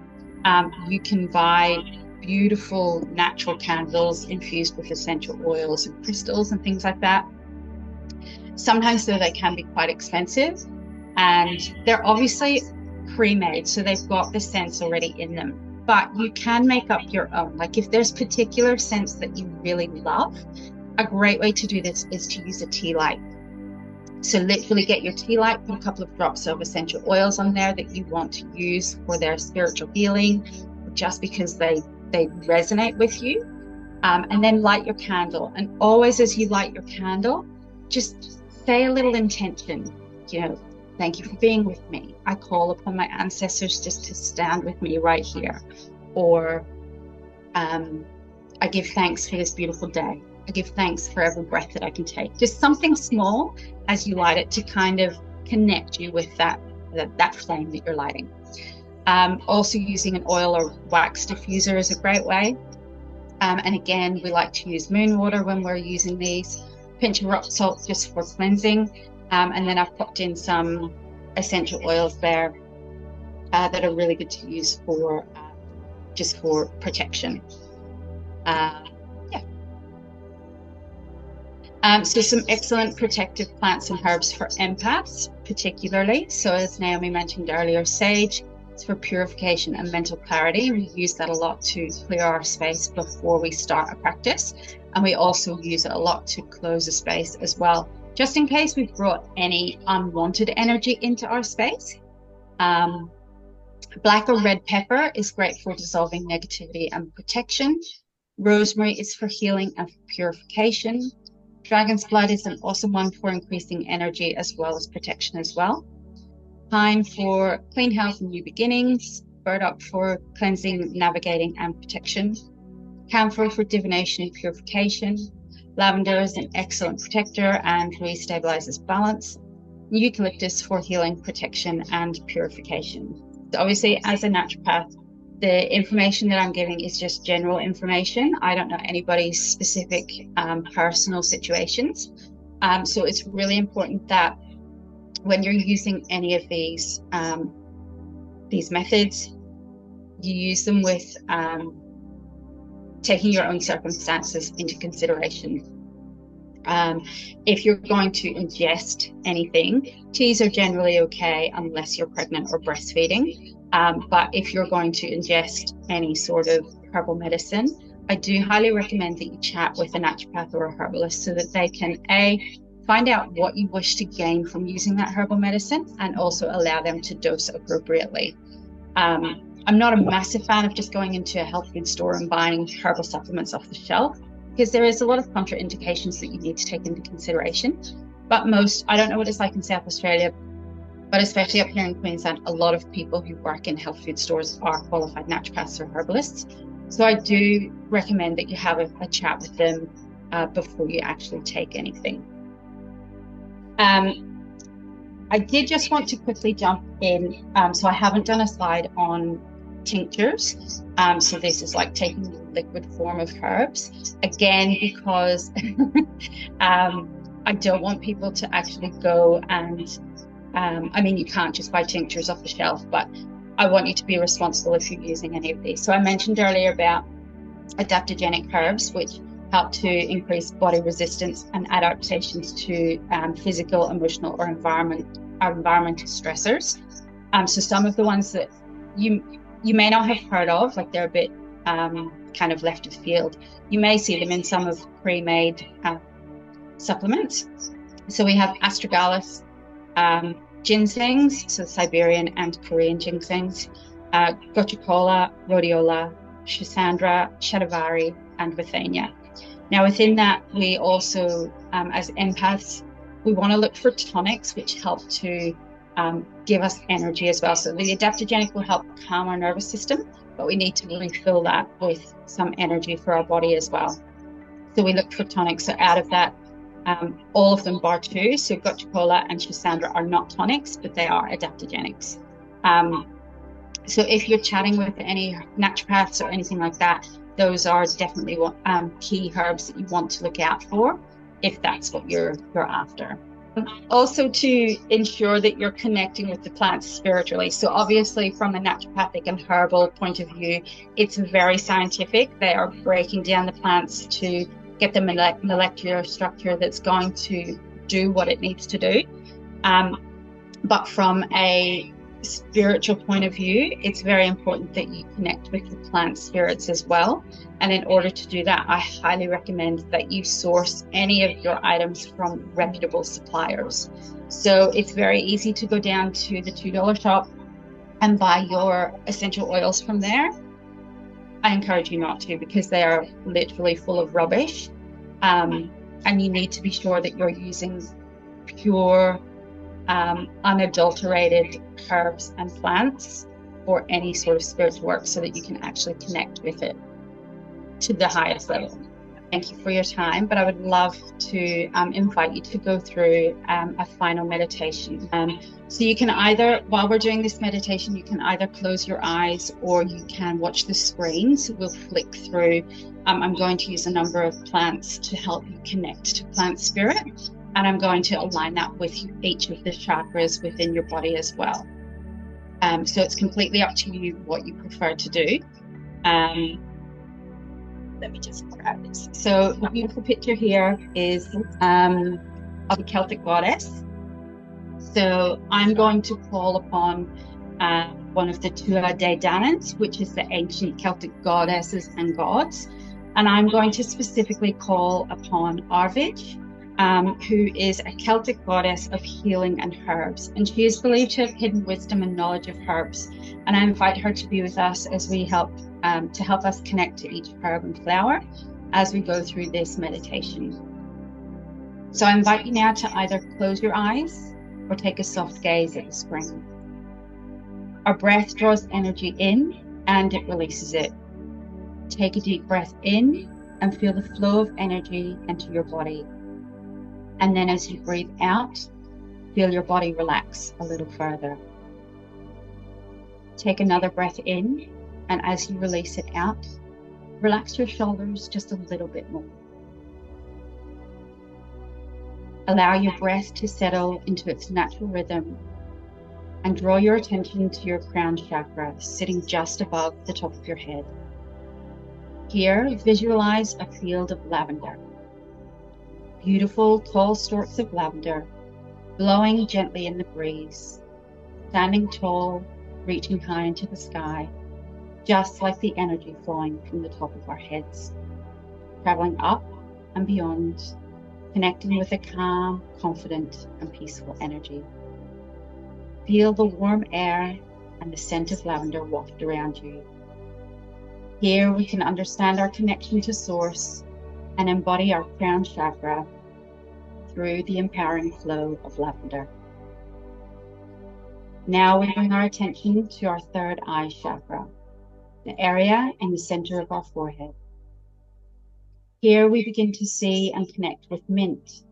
You can buy beautiful natural candles infused with essential oils and crystals and things like that. Sometimes though they can be quite expensive, and they're obviously pre-made, so they've got the scents already in them, but you can make up your own. Like if there's particular scents that you really love, a great way to do this is to use a tea light. So literally get your tea light, put a couple of drops of essential oils on there that you want to use for their spiritual healing, just because they resonate with you, and then light your candle. And always as you light your candle, just say a little intention, thank you for being with me. I call upon my ancestors just to stand with me right here. Or I give thanks for this beautiful day. I give thanks for every breath that I can take. Just something small as you light it to kind of connect you with that flame that you're lighting. Also using an oil or wax diffuser is a great way. And again, we like to use moon water when we're using these. Pinch of rock salt just for cleansing. And then I've popped in some essential oils there that are really good to use for just for protection. So some excellent protective plants and herbs for empaths, particularly. So as Naomi mentioned earlier, sage, It's for purification and mental clarity. We use that a lot to clear our space before we start a practice. And we also use it a lot to close a space as well, just in case we've brought any unwanted energy into our space. Black or red pepper is great for dissolving negativity and protection. Rosemary is for healing and for purification. Dragon's blood is an awesome one for increasing energy as well as protection as well. Thyme for clean health and new beginnings. Burdock for cleansing, navigating and protection. Camphor for divination and purification. Lavender is an excellent protector and re-stabilizes balance. Eucalyptus for healing, protection and purification. So obviously, as a naturopath, the information that I'm giving is just general information. I don't know anybody's specific personal situations. So it's really important that when you're using any of these methods, you use them with taking your own circumstances into consideration. If you're going to ingest anything, teas are generally okay unless you're pregnant or breastfeeding. But if you're going to ingest any sort of herbal medicine, I do highly recommend that you chat with a naturopath or a herbalist so that they can find out what you wish to gain from using that herbal medicine and also allow them to dose appropriately. I'm not a massive fan of just going into a health food store and buying herbal supplements off the shelf, because there is a lot of contraindications that you need to take into consideration. But I don't know what it's like in South Australia, but especially up here in Queensland, a lot of people who work in health food stores are qualified naturopaths or herbalists. So I do recommend that you have a chat with them before you actually take anything. I did just want to quickly jump in. So I haven't done a slide on tinctures. So this is like taking the liquid form of herbs. Again, because I don't want people to actually go and, I mean, you can't just buy tinctures off the shelf, but I want you to be responsible if you're using any of these. So I mentioned earlier about adaptogenic herbs, which help to increase body resistance and adaptations to physical, emotional, or environmental stressors. So some of the ones that you may not have heard of, like they're a bit kind of left of field, you may see them in some of pre-made supplements. So we have astragalus, ginsengs, so Siberian and Korean ginsengs, gochicola, rhodiola, schisandra, shatavari, and withania. Now within that, we also, as empaths, we want to look for tonics which help to give us energy as well. So the adaptogenic will help calm our nervous system, but we need to refill that with some energy for our body as well. So we look for tonics. So out of that, all of them bar two, so gochicola and schisandra are not tonics, but they are adaptogenics. So if you're chatting with any naturopaths or anything like that, those are definitely key herbs that you want to look out for if that's what you're after. Also, to ensure that you're connecting with the plants spiritually. So obviously from a naturopathic and herbal point of view, it's very scientific. They are breaking down the plants to get the molecular structure that's going to do what it needs to do. But from a spiritual point of view, it's very important that you connect with the plant spirits as well. And in order to do that, I highly recommend that you source any of your items from reputable suppliers. So it's very easy to go down to the $2 shop and buy your essential oils from there. I encourage you not to, because they are literally full of rubbish. And you need to be sure that you're using pure, unadulterated herbs and plants for any sort of spiritual work, so that you can actually connect with it to the highest level. Thank you for your time, but I would love to invite you to go through a final meditation. So you can either, while we're doing this meditation, you can either close your eyes or you can watch the screen. So we'll flick through. I'm going to use a number of plants to help you connect to plant spirit, and I'm going to align that with each of the chakras within your body as well. So it's completely up to you what you prefer to do. Let me just grab this. So the beautiful picture here is of the Celtic goddess. So I'm going to call upon one of the Tuatha De Danann, which is the ancient Celtic goddesses and gods. And I'm going to specifically call upon Arvid, who is a Celtic goddess of healing and herbs. And she is believed to have hidden wisdom and knowledge of herbs. And I invite her to be with us as we help us connect to each herb and flower as we go through this meditation. So I invite you now to either close your eyes or take a soft gaze at the screen. Our breath draws energy in and it releases it. Take a deep breath in and feel the flow of energy into your body. And then as you breathe out, feel your body relax a little further. Take another breath in, and as you release it out, relax your shoulders just a little bit more. Allow your breath to settle into its natural rhythm and draw your attention to your crown chakra, sitting just above the top of your head. Here, visualize a field of lavender. Beautiful, tall stalks of lavender, blowing gently in the breeze, standing tall, reaching high into the sky, just like the energy flowing from the top of our heads, traveling up and beyond, connecting with a calm, confident, and peaceful energy. Feel the warm air and the scent of lavender waft around you. Here we can understand our connection to Source and embody our crown chakra through the empowering flow of lavender. Now we bring our attention to our third eye chakra, the area in the center of our forehead. Here we begin to see and connect with mint.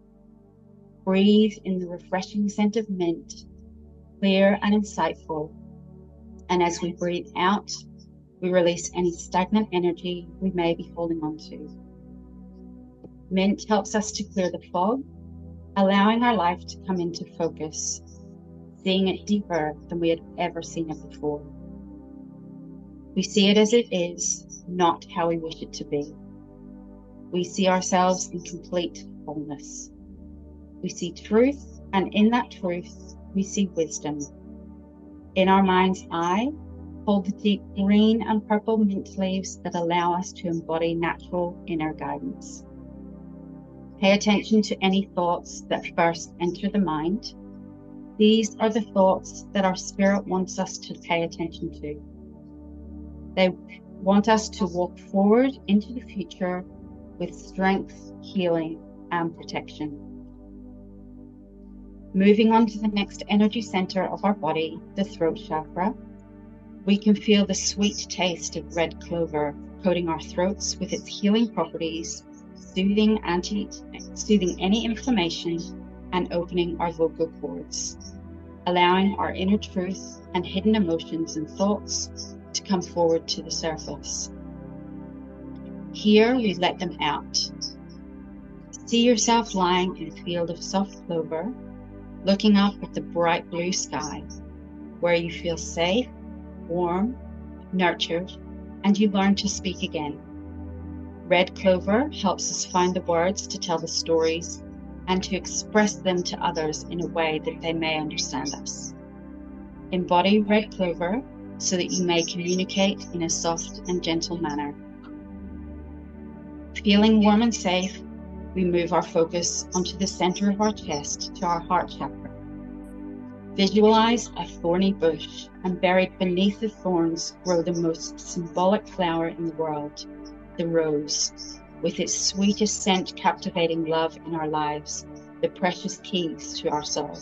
Breathe in the refreshing scent of mint, clear and insightful. And as we breathe out, we release any stagnant energy we may be holding on to. Mint helps us to clear the fog, allowing our life to come into focus, seeing it deeper than we had ever seen it before. We see it as it is, not how we wish it to be. We see ourselves in complete wholeness. We see truth, and in that truth, we see wisdom. In our mind's eye, hold the deep green and purple mint leaves that allow us to embody natural inner guidance. Pay attention to any thoughts that first enter the mind. These are the thoughts that our spirit wants us to pay attention to. They want us to walk forward into the future with strength, healing, and protection. Moving on to the next energy center of our body, the throat chakra, we can feel the sweet taste of red clover coating our throats with its healing properties, soothing any inflammation and opening our vocal cords, allowing our inner truth and hidden emotions and thoughts to come forward to the surface. Here we let them out. See yourself lying in a field of soft clover, looking up at the bright blue sky, where you feel safe, warm, nurtured, and you learn to speak again. Red clover helps us find the words to tell the stories and to express them to others in a way that they may understand us. Embody red clover so that you may communicate in a soft and gentle manner. Feeling warm and safe, we move our focus onto the center of our chest to our heart chakra. Visualize a thorny bush, and buried beneath the thorns grow the most symbolic flower in the world, the rose, with its sweetest scent captivating love in our lives, the precious keys to our soul.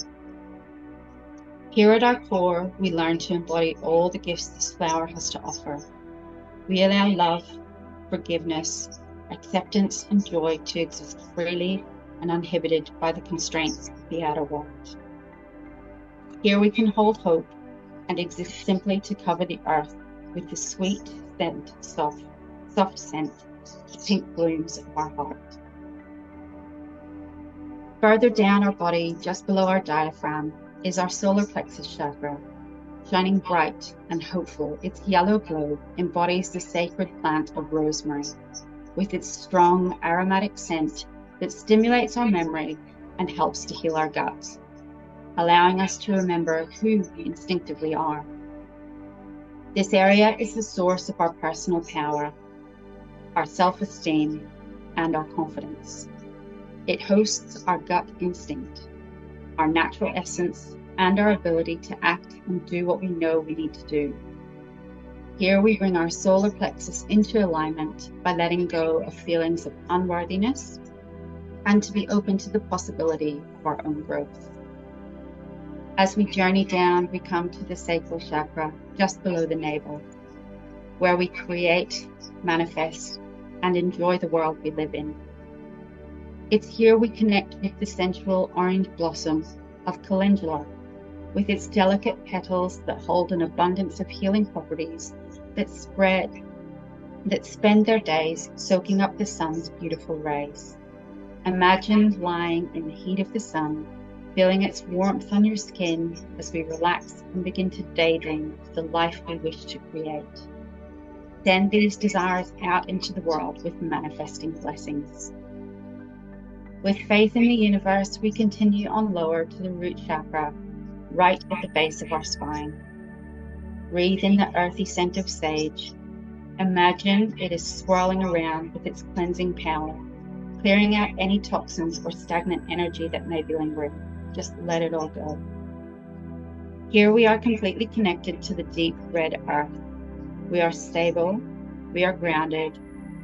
Here at our core, we learn to embody all the gifts this flower has to offer. We allow love, forgiveness, acceptance, and joy to exist freely and uninhibited by the constraints of the outer world. Here we can hold hope and exist simply to cover the earth with the sweet scent, soft scent, pink blooms of our heart. Further down our body, just below our diaphragm, is our solar plexus chakra, shining bright and hopeful. Its yellow glow embodies the sacred plant of rosemary, with its strong aromatic scent that stimulates our memory and helps to heal our guts, allowing us to remember who we instinctively are. This area is the source of our personal power, our self-esteem, and our confidence. It hosts our gut instinct, our natural essence, and our ability to act and do what we know we need to do. Here we bring our solar plexus into alignment by letting go of feelings of unworthiness and to be open to the possibility of our own growth. As we journey down, we come to the sacral chakra just below the navel, where we create, manifest, and enjoy the world we live in. It's here we connect with the sensual orange blossom of calendula, with its delicate petals that hold an abundance of healing properties that spend their days soaking up the sun's beautiful rays. Imagine lying in the heat of the sun, feeling its warmth on your skin as we relax and begin to daydream of the life we wish to create. Send these desires out into the world with manifesting blessings. With faith in the universe, we continue on lower to the root chakra, right at the base of our spine. Breathe in the earthy scent of sage. Imagine it is swirling around with its cleansing power, clearing out any toxins or stagnant energy that may be lingering. Just let it all go. Here we are completely connected to the deep red earth. We are stable, we are grounded,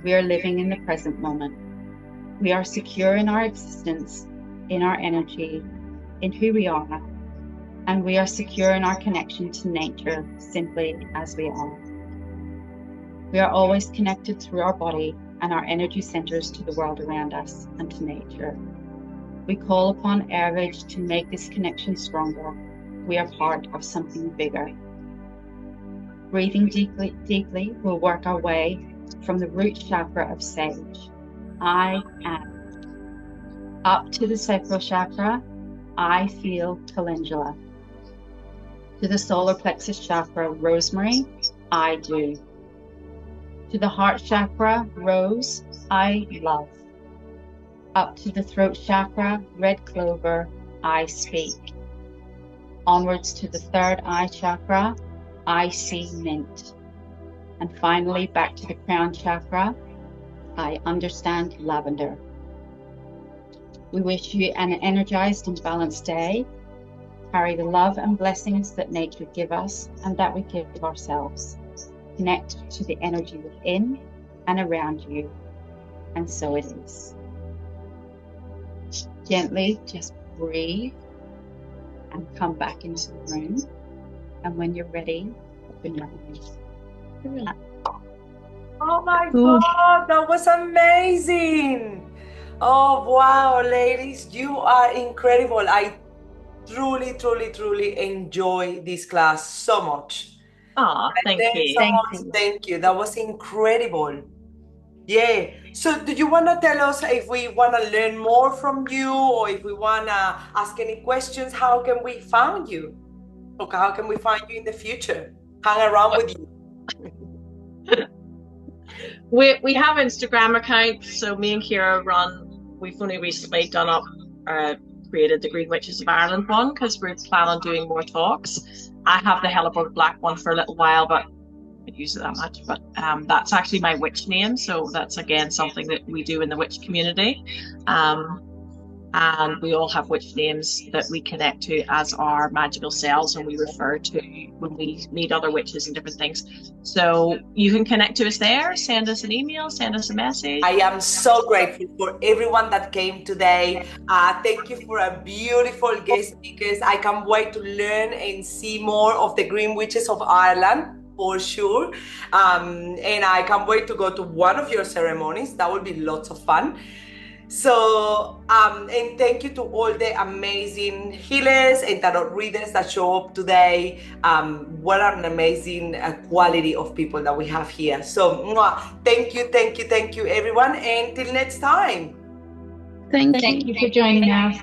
we are living in the present moment. We are secure in our existence, in our energy, in who we are, and we are secure in our connection to nature simply as we are. We are always connected through our body and our energy centers to the world around us and to nature. We call upon Herbal to make this connection stronger. We are part of something bigger. Breathing deeply, we'll work our way from the root chakra of sage. I am. Up to the sacral chakra, I feel calendula. To the solar plexus chakra, rosemary, I do. To the heart chakra, rose, I love. Up to the throat chakra, red clover, I speak. Onwards to the third eye chakra, I see mint. And finally back to the crown chakra, I understand lavender. We wish you an energized and balanced day. Carry the love and blessings that nature gives us and that we give ourselves. Connect to the energy within and around you, and so it is. Gently just breathe and come back into the room. And when you're ready, open your eyes. Relax. Oh my God, that was amazing. Oh, wow, ladies, you are incredible. I truly enjoy this class so much. Oh, thank you. Thank you. That was incredible. Yeah. So do you want to tell us if we want to learn more from you or if we want to ask any questions, how can we find you? Or how can we find you in the future? Hang around with you. We have Instagram accounts, so me and Ciera we've only recently created the Green Witches of Ireland one because we're planning on doing more talks. I have the Herbal Black one for a little while, but I don't use it that much. But that's actually my witch name, so that's again something that we do in the witch community. And we all have witch names that we connect to as our magical selves, and we refer to when we meet other witches and different things. So you can connect to us there, send us an email, send us a message. I am so grateful for everyone that came today. Thank you for a beautiful guest speakers. I can't wait to learn and see more of the Green Witches of Ireland, for sure. And I can't wait to go to one of your ceremonies. That will be lots of fun. So, and thank you to all the amazing healers and tarot readers that show up today. What an amazing quality of people that we have here. So, thank you, everyone. And till next time. Thank you for joining us.